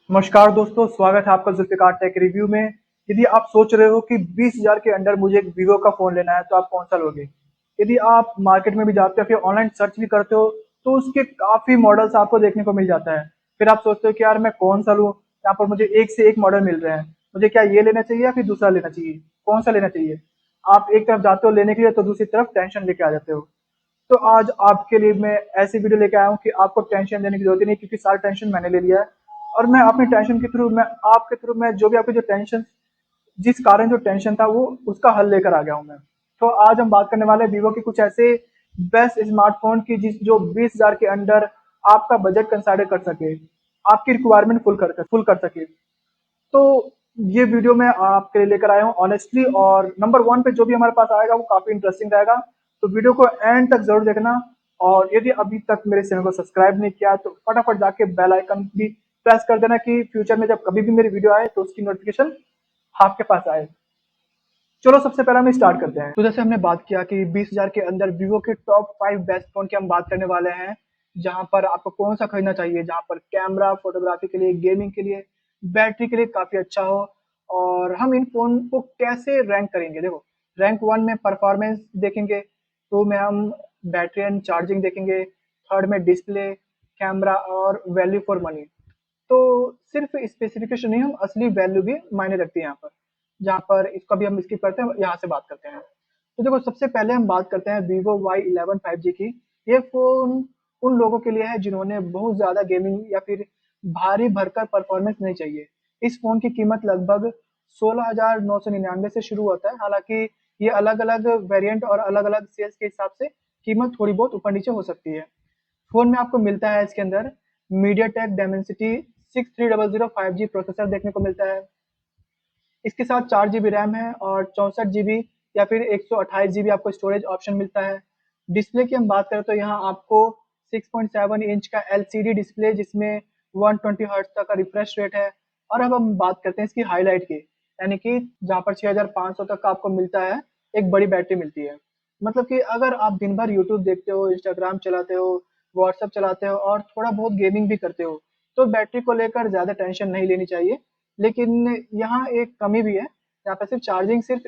नमस्कार दोस्तों, स्वागत है आपका जुल्फ़िकार टेक रिव्यू में। यदि आप सोच रहे हो कि 20,000 के अंदर मुझे एक वीवो का फ़ोन लेना है, तो आप कौन-सा लोगे? यदि आप मार्केट में भी जाते हो, फिर ऑनलाइन सर्च भी करते हो, तो उसके काफ़ी मॉडल्स आपको देखने को मिल जाता है। फिर आप सोचते हो कि यार मैं कौन-सा लूँ? यहाँ पर मुझे एक से एक मॉडल मिल रहे हैं। मुझे क्या ये लेना चाहिए या फिर दूसरा लेना चाहिए? कौन-सा लेना चाहिए? आप एक तरफ जाते हो लेने के लिए, तो दूसरी तरफ टेंशन लेके आ जाते हो। तो आज आपके लिए मैं ऐसी वीडियो लेके आया हूँ कि आपको टेंशन लेने की जरूरत ही नहीं, क्योंकि सारा टेंशन मैंने ले लिया है। और मैं अपनी टेंशन के थ्रू, मैं आपके थ्रू, मैं जो भी आपकी जो टेंशन, जिस कारण जो टेंशन था, वो उसका हल लेकर आ गया हूँ मैं। तो आज हम बात करने वाले हैं वीवो के कुछ ऐसे बेस्ट स्मार्टफोन की, जिस जो 20,000 के अंदर आपका बजट कंसाइड कर सके, आपकी रिक्वायरमेंट फुल कर सके। तो ये वीडियो मैं आपके लिए लेकर आया हूँ ऑनेस्टली, और नंबर वन पे जो भी हमारे पास आएगा वो काफी इंटरेस्टिंग रहेगा। तो वीडियो को एंड तक जरूर देखना। और यदि अभी तक मेरे चैनल को सब्सक्राइब नहीं किया, तो फटाफट जाके बेल आइकन भी प्रेस कर देना, कि फ्यूचर में जब कभी भी मेरी वीडियो आए तो उसकी नोटिफिकेशन आपके पास आए। चलो सबसे पहले हम स्टार्ट करते हैं। तो जैसे हमने बात किया कि 20,000 के अंदर वीवो के टॉप 5 बेस्ट फोन की हम बात करने वाले हैं, जहां पर आपको कौन सा खरीदना चाहिए, जहां पर कैमरा, फोटोग्राफी के लिए, गेमिंग के लिए, बैटरी के लिए काफी अच्छा हो। और हम इन फोन को कैसे रैंक करेंगे, देखो, रैंक वन में परफॉर्मेंस देखेंगे, टू में हम बैटरी एंड चार्जिंग देखेंगे, थर्ड में डिस्प्ले, कैमरा और वैल्यू फॉर मनी। तो सिर्फ स्पेसिफिकेशन नहीं, हम असली वैल्यू भी मायने रखती है यहाँ पर। जहाँ पर इसको भी हम स्किप करते हैं, यहाँ से बात करते हैं। तो देखो, सबसे पहले हम बात करते हैं वीवो Y11 5G की। ये फोन उन लोगों के लिए है जिन्होंने बहुत ज्यादा गेमिंग या फिर भारी भरकर परफॉर्मेंस नहीं चाहिए। इस फोन की कीमत लगभग 16,999 से शुरू होता है। हालांकि ये अलग अलग वेरिएंट और अलग अलग सेल्स के हिसाब से कीमत थोड़ी बहुत ऊपर नीचे हो सकती है। फोन में आपको मिलता है इसके अंदर मीडियाटेक डायमेंसिटी 6300 5G प्रोसेसर देखने को मिलता है। इसके साथ 4 GB रैम है और 64 GB या फिर 128 GB आपको स्टोरेज ऑप्शन मिलता है। डिस्प्ले की हम बात करें तो यहाँ आपको 6.7 इंच का LCD डिस्प्ले, जिसमें 120 हर्ट्ज तक का रिफ्रेश रेट है। और अब हम बात करते हैं इसकी हाईलाइट की, यानी कि जहाँ पर 6500 तक का आपको मिलता है, एक बड़ी बैटरी मिलती है। मतलब कि अगर आप दिन भर यूट्यूब देखते हो, इंस्टाग्राम चलाते हो, व्हाट्सएप चलाते हो और थोड़ा बहुत गेमिंग भी करते हो, तो बैटरी को लेकर ज़्यादा टेंशन नहीं लेनी चाहिए। लेकिन यहाँ एक कमी भी है, यहाँ पे सिर्फ चार्जिंग सिर्फ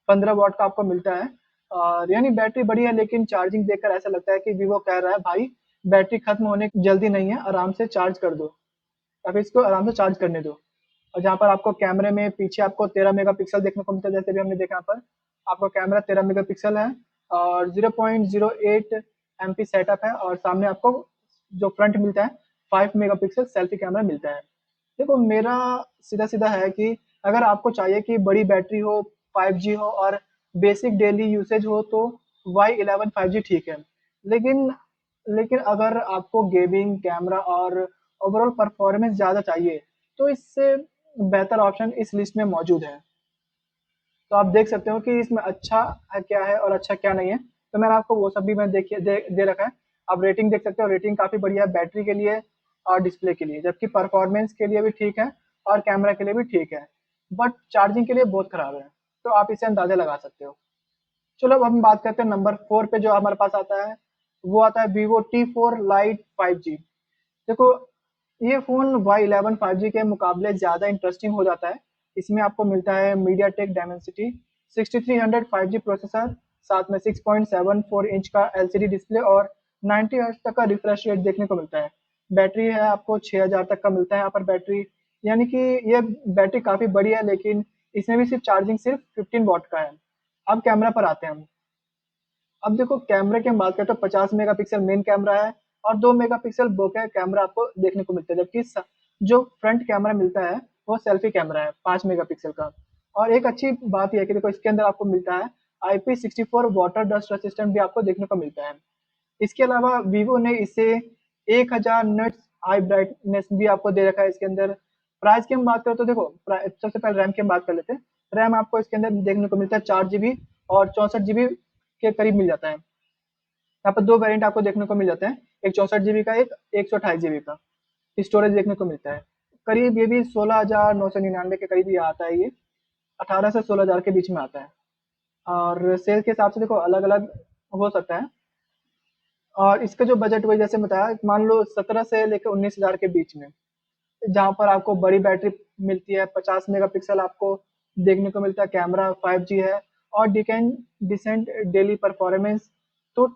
15 वाट का आपको मिलता है। और यानी बैटरी बड़ी है, लेकिन चार्जिंग देखकर ऐसा लगता है कि वीवो कह रहा है, भाई बैटरी खत्म होने की जल्दी नहीं है, आराम से चार्ज कर दो, या फिर इसको आराम से चार्ज करने दो। और जहाँ पर आपको कैमरे में पीछे आपको 13 मेगापिक्सल देखने को मिलता है, जैसे भी हमने देखा, यहाँ पर आपको कैमरा 13 मेगापिक्सल है और 0.08 MP सेटअप है। और सामने आपको जो फ्रंट मिलता है, 5 मेगापिक्सल सेल्फी कैमरा मिलता है। देखो, मेरा सीधा सीधा है कि अगर आपको चाहिए कि बड़ी बैटरी हो, 5G हो और बेसिक डेली यूसेज हो, तो Y11 5G ठीक है। लेकिन लेकिन अगर आपको गेमिंग, कैमरा और ओवरऑल परफॉर्मेंस ज़्यादा चाहिए, तो इससे बेहतर ऑप्शन इस लिस्ट में मौजूद है। तो आप देख सकते हो कि इसमें अच्छा है क्या है और अच्छा क्या नहीं है। तो मैंने आपको वो सब भी मैं देखिए दे रखा है। आप रेटिंग देख सकते हो, रेटिंग काफ़ी बढ़िया है बैटरी के लिए और डिस्प्ले के लिए, जबकि परफॉर्मेंस के लिए भी ठीक है और कैमरा के लिए भी ठीक है। बट चार्जिंग के लिए बहुत खराब है। तो आप इसे अंदाज़ा लगा सकते हो। चलो अब हम बात करते हैं नंबर 4 पे जो हमारे पास आता है, वो आता है वीवो T4 लाइट 5G। देखो, ये फ़ोन Y11 5G के मुकाबले ज़्यादा इंटरेस्टिंग हो जाता है। इसमें आपको मिलता है मीडियाटेक डायमेंसिटी 6300 5G प्रोसेसर, साथ में 6.74 इंच का LCD डिस्प्ले और 90 हर्ट्ज तक का रिफ्रेश रेट देखने को मिलता है। बैटरी है आपको 6000 तक का मिलता है यहाँ पर बैटरी, यानी कि ये बैटरी काफ़ी बड़ी है, लेकिन इसमें भी सिर्फ चार्जिंग सिर्फ 15 वाट का है। अब कैमरा पर आते हैं हम। अब देखो, कैमरे की हम बात करें तो 50 मेगापिक्सल मेन कैमरा है और 2 मेगापिक्सल बोके कैमरा आपको देखने को मिलता है, जबकि जो फ्रंट कैमरा मिलता है वो सेल्फी कैमरा है 5 मेगापिक्सल का। और एक अच्छी बात यह है कि देखो, इसके अंदर आपको मिलता है IP64 वाटर डस्ट रेसिस्टेंट भी आपको देखने को मिलता है। इसके अलावा वीवो ने इसे 1000 नट्स हाई ब्राइटनेस भी आपको दे रखा है इसके अंदर। प्राइस की हम बात करें तो देखो, सबसे पहले रैम की हम बात कर लेते हैं। रैम आपको इसके अंदर देखने को मिलता है 4 GB और 64 GB के करीब मिल जाता है। यहाँ पर दो वेरिएंट आपको देखने को मिल जाते हैं, एक 64 GB का, एक 128 GB का स्टोरेज देखने को मिलता है। करीब ये भी 16,999 के करीब ये आता है। ये 18 से 16,000 के बीच में आता है। और सेल के हिसाब से देखो अलग अलग हो सकता है। और इसका जो बजट वही जैसे बताया, मान लो 17 से लेकर 19,000 के बीच में जहाँ पर आपको बड़ी बैटरी मिलती है, 50 मेगापिक्सल आपको देखने को मिलता है, कैमरा 5G है और डिकेन डिसेंट डेली परफॉर्मेंस। तो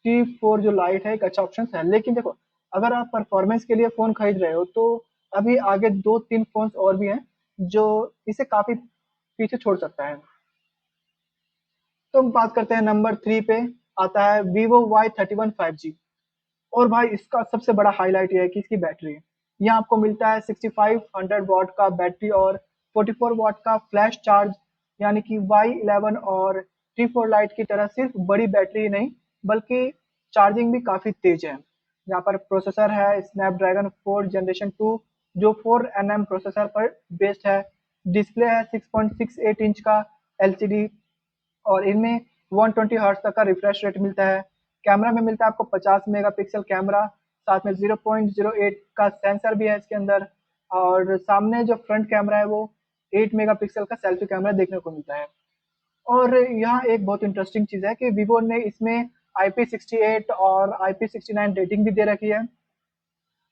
T4 जो लाइट है एक अच्छा ऑप्शन है। लेकिन देखो, अगर आप परफॉर्मेंस के लिए फ़ोन खरीद रहे हो तो अभी आगे 2-3 फ़ोन्स और भी हैं जो इसे काफ़ी पीछे छोड़ सकता है। तो हम बात करते हैं नंबर 3 पे आता है Vivo Y31 5G। और भाई इसका सबसे बड़ा हाईलाइट ये है कि इसकी बैटरी है। यहाँ आपको मिलता है 6500 वॉट का बैटरी और 44 वॉट का फ्लैश चार्ज, यानी कि Y11 और T4 लाइट की तरह सिर्फ बड़ी बैटरी ही नहीं बल्कि चार्जिंग भी काफ़ी तेज है। यहाँ पर प्रोसेसर है स्नैपड्रैगन 4 जनरेशन 2 जो 4nm प्रोसेसर पर बेस्ड है। डिस्प्ले है 6.68 इंच का LCD और इनमें 120 हर्ट्ज तक का रिफ्रेश रेट मिलता है। कैमरा में मिलता है आपको 50 मेगापिक्सल कैमरा, साथ में 0.08 का सेंसर भी है इसके अंदर और सामने जो फ्रंट कैमरा है वो 8 मेगापिक्सल का सेल्फी कैमरा देखने को मिलता है। और यहाँ एक बहुत इंटरेस्टिंग चीज़ है कि वीवो ने इसमें IP68 और IP69 रेटिंग भी दे रखी है।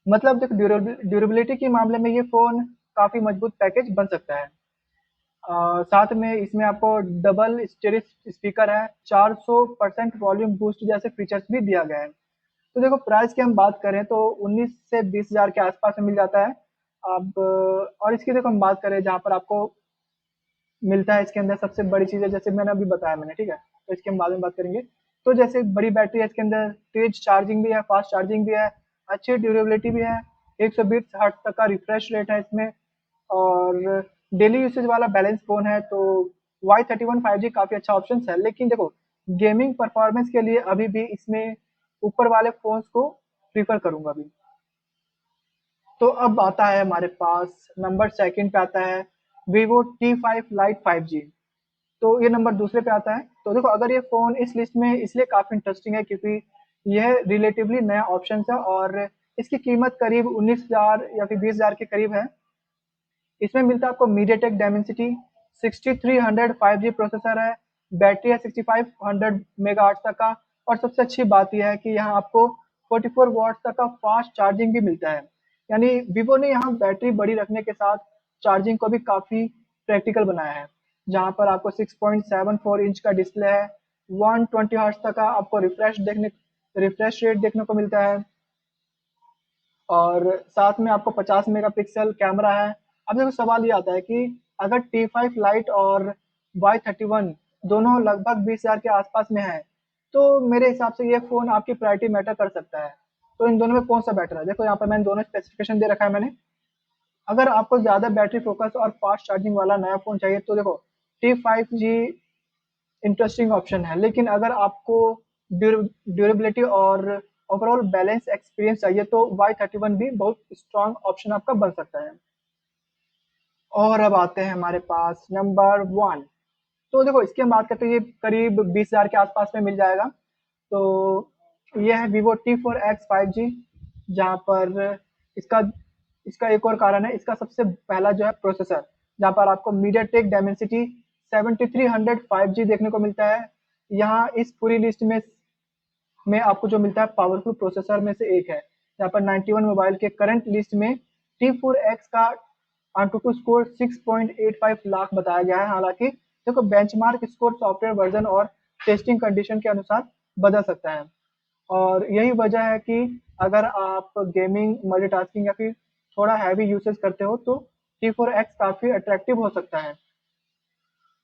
मतलब देखो ड्यूरेबिलिटी के मामले में ये फ़ोन काफ़ी मजबूत पैकेज बन सकता है। साथ में इसमें आपको डबल स्टेरियो स्पीकर है, 400% वॉल्यूम बूस्ट जैसे फीचर्स भी दिया गया है। तो देखो प्राइस की हम बात करें तो 19 से 20 हज़ार के आसपास में मिल जाता है। अब और इसकी देखो हम बात करें जहाँ पर आपको मिलता है इसके अंदर सबसे बड़ी चीज़ है जैसे मैंने अभी बताया मैंने, ठीक है? तो इसके हम बाद में बात करेंगे। तो जैसे बड़ी बैटरी है इसके अंदर, तेज चार्जिंग भी है, फास्ट चार्जिंग भी है, अच्छी ड्यूरेबिलिटी भी है, 120 हर्ट्ज तक का रिफ्रेश रेट है इसमें और डेली यूसेज वाला बैलेंस फ़ोन है। तो Y31 5G काफ़ी अच्छा ऑप्शन है। लेकिन देखो गेमिंग परफॉर्मेंस के लिए अभी भी इसमें ऊपर वाले फ़ोन्स को प्रीफ़र करूँगा अभी। तो अब आता है हमारे पास नंबर सेकंड पे आता है Vivo T5 Lite 5G। तो ये नंबर दूसरे पे आता है। तो देखो अगर ये फ़ोन इस लिस्ट में इसलिए काफ़ी इंटरेस्टिंग है क्योंकि यह रिलेटिवली नया ऑप्शन है और इसकी कीमत करीब 19,000 या फिर 20,000 के करीब है। इसमें मिलता है आपको मीडियाटेक डायमेंसिटी 6300 5G प्रोसेसर है, बैटरी है 6500 मेगाहर्ट्ज तक का और सबसे अच्छी बात यह है कि यहाँ आपको 44 वॉट्स तक का फास्ट चार्जिंग भी मिलता है। यानी वीवो ने यहाँ बैटरी बड़ी रखने के साथ चार्जिंग को भी काफ़ी प्रैक्टिकल बनाया है। जहाँ पर आपको 6.74 इंच का डिस्प्ले है, 120 हर्ट्ज तक का आपको रिफ्रेश रेट देखने को मिलता है और साथ में आपको 50 मेगापिक्सल कैमरा है। अब देखो सवाल ये आता है कि अगर T5 लाइट और Y31 दोनों लगभग 20,000 के आसपास में है, तो मेरे हिसाब से ये फ़ोन आपकी प्रायोरिटी मैटर कर सकता है। तो इन दोनों में कौन सा बेटर है? देखो यहाँ पर मैंने दोनों स्पेसिफिकेशन दे रखा है मैंने। अगर आपको ज़्यादा बैटरी फोकस और फास्ट चार्जिंग वाला नया फ़ोन चाहिए तो देखो T5G इंटरेस्टिंग ऑप्शन है। लेकिन अगर आपको ड्यूरेबिलिटी और ओवरऑल बैलेंस एक्सपीरियंस चाहिए तो Y31 भी बहुत स्ट्रॉन्ग ऑप्शन आपका बन सकता है। और अब आते हैं हमारे पास नंबर 1। तो देखो इसकी हम बात करते हैं ये करीब 20,000 के आसपास में मिल जाएगा। तो ये है Vivo T4X 5G जहाँ पर इसका इसका एक और कारण है, इसका सबसे पहला जो है प्रोसेसर, जहाँ पर आपको मीडियाटेक डायमेंसिटी 7300 5G देखने को मिलता है। यहाँ इस पूरी लिस्ट में आपको जो मिलता है पावरफुल प्रोसेसर में से एक है। यहाँ पर 91 मोबाइल के करंट लिस्ट में T4X का AnTuTu स्कोर 6.85 लाख बताया गया है। हालांकि देखो बेंचमार्क स्कोर सॉफ्टवेयर वर्जन और टेस्टिंग कंडीशन के अनुसार बदल सकता है और यही वजह है कि अगर आप गेमिंग मल्टीटास्किंग या फिर थोड़ा हैवी यूसेज करते हो तो T4X काफ़ी अट्रैक्टिव हो सकता है।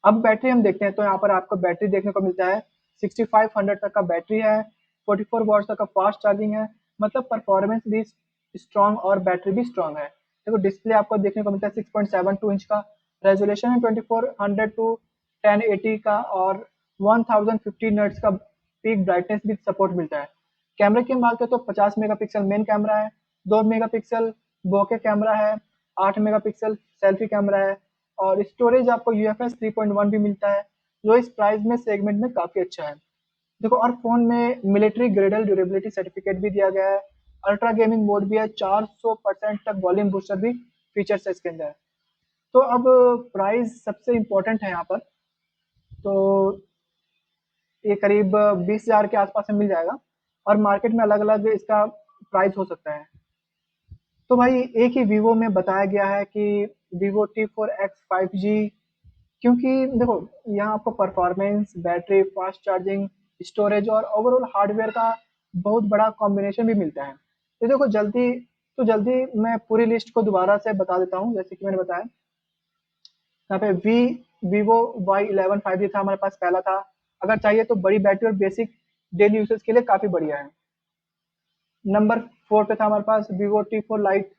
अब बैटरी हम देखते हैं तो यहाँ पर आपको बैटरी देखने को मिलता है 6500 तक का बैटरी है, 44 वॉट्स तक का फास्ट चार्जिंग है। मतलब परफॉर्मेंस भी स्ट्रॉन्ग और बैटरी भी स्ट्रॉन्ग है। देखो डिस्प्ले आपको देखने को मिलता है 6.72 इंच का, रेजोल्यूशन है 2400 टू 1080 का और 1050 नट्स का पीक ब्राइटनेस भी सपोर्ट मिलता है। कैमरे की हम बात करें तो 50 मेगापिक्सल मेन कैमरा है, 2 मेगापिक्सल बोके कैमरा है, 8 मेगापिक्सल सेल्फी कैमरा है और स्टोरेज आपको UFS 3.1 भी मिलता है जो इस प्राइस में सेगमेंट में काफ़ी अच्छा है। देखो और फ़ोन में मिलिट्री ग्रेडल ड्यूरेबिलिटी सर्टिफिकेट भी दिया गया है, अल्ट्रा गेमिंग मोड भी है, 400% तक वॉल्यूम बूस्टर भी फीचर्स है इसके अंदर। तो अब प्राइस सबसे इम्पोर्टेंट है यहाँ पर। तो ये करीब 20,000 के आसपास में मिल जाएगा और मार्केट में अलग अलग इसका प्राइस हो सकता है। तो भाई एक ही वीवो में बताया गया है कि वीवो T4X 5G, क्योंकि देखो यहाँ आपको performance, battery, fast charging, storage और ओवरऑल हार्डवेयर का बहुत बड़ा कॉम्बिनेशन भी मिलता है। तो देखो जल्दी मैं पूरी लिस्ट को दोबारा से बता देता हूँ। जैसे कि मैंने बताया, यहाँ पे वीवो Y11 5G था हमारे पास, पहला था। अगर चाहिए तो बड़ी बैटरी और बेसिक डेली यूसेज के लिए काफ़ी बढ़िया है। नंबर 4 पे था हमारे पास वीवो T4 लाइट।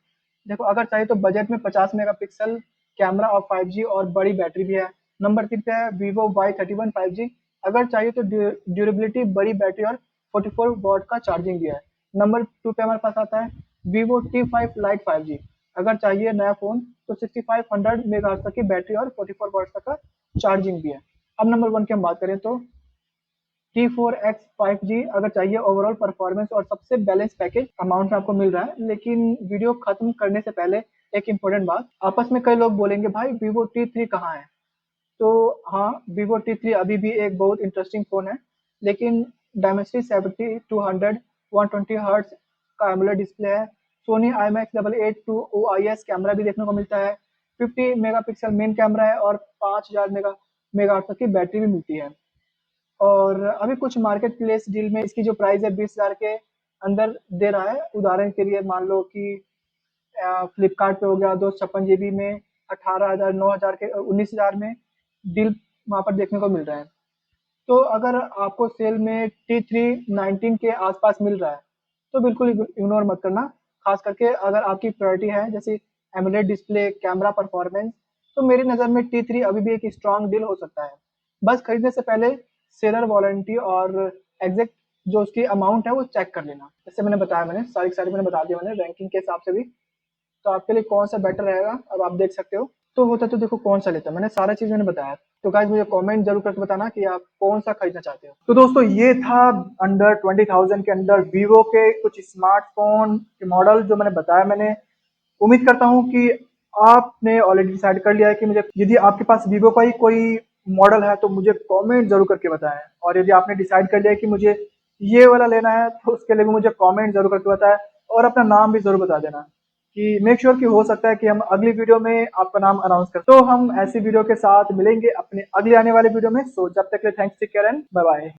देखो अगर चाहिए तो बजट में 50 मेगापिक्सल कैमरा और 5G और बड़ी बैटरी भी है। नंबर 3 पे है वीवो Y31 5G। अगर चाहिए तो ड्यूरेबिलिटी, बड़ी बैटरी और 44 वॉट का चार्जिंग भी है। नंबर 2 पे हमारे पास आता है वीवो T5 लाइट 5G। अगर चाहिए नया फ़ोन तो 6500 मेगाहर्ट्ज़ तक की बैटरी और 44 वॉट तक का चार्जिंग भी है। अब नंबर 1 की हम बात करें तो T4X 5G। अगर चाहिए ओवरऑल परफॉर्मेंस और सबसे बैलेंस पैकेज अमाउंट में आपको मिल रहा है। लेकिन वीडियो खत्म करने से पहले एक इम्पोर्टेंट बात, आपस में कई लोग बोलेंगे भाई वीवो T3 कहाँ है। तो हाँ, वीवो T3 अभी भी एक बहुत इंटरेस्टिंग फ़ोन है, लेकिन डायमेंसिटी 70-200 120 हर्ट्ज का एमोलेड डिस्प्ले है। सोनी IMX 882 OIS कैमरा भी देखने को मिलता है। 50 मेगापिक्सल मेन कैमरा है और 5000 मेगाहर्ट्ज तक की बैटरी भी मिलती है। और अभी कुछ मार्केट प्लेस डील में इसकी जो प्राइस है 20,000 के अंदर दे रहा है। उदाहरण के लिए मान लो कि फ्लिपकार्ट पे हो गया 256 GB में 18,000, 9,000 के 19,000 में डील वहाँ पर देखने को मिल रहा है। तो अगर आपको सेल में T3 19 के आसपास मिल रहा है तो बिल्कुल इग्नोर मत करना। खास करके अगर आपकी प्रायोरिटी है जैसे एमोलेड डिस्प्ले, कैमरा, परफॉर्मेंस, तो मेरी नज़र में T3 अभी भी एक स्ट्रांग डील हो सकता है। बस खरीदने से पहले सेलर वारंटी और एग्जैक्ट जो उसकी अमाउंट है वो चेक कर लेना। जैसे मैंने बताया, मैंने सारी मैंने बता दिया मैंने रैंकिंग के हिसाब से भी। तो आपके लिए कौन सा बेटर रहेगा अब आप देख सकते हो। तो होता तो देखो कौन सा लेता, मैंने सारा चीज़ मैंने बताया। तो गाइस मुझे कमेंट जरूर करके बताना कि आप कौन सा खरीदना चाहते हो। तो दोस्तों ये था अंडर 20,000 के अंदर वीवो के कुछ स्मार्टफोन के मॉडल जो मैंने बताया। मैंने उम्मीद करता हूँ कि आपने ऑलरेडी डिसाइड कर लिया है कि मुझे, यदि आपके पास वीवो का ही कोई मॉडल है तो मुझे कमेंट जरूर करके बताएं। और यदि आपने डिसाइड कर लिया है कि मुझे ये वाला लेना है तो उसके लिए भी मुझे कमेंट जरूर करके बताएं और अपना नाम भी जरूर बता देना कि मेक श्योर कि हो सकता है कि हम अगली वीडियो में आपका नाम अनाउंस करें। तो हम ऐसी वीडियो के साथ मिलेंगे अपने अगले आने वाले वीडियो में। सो जब तक के लिए thanks, take care and bye bye.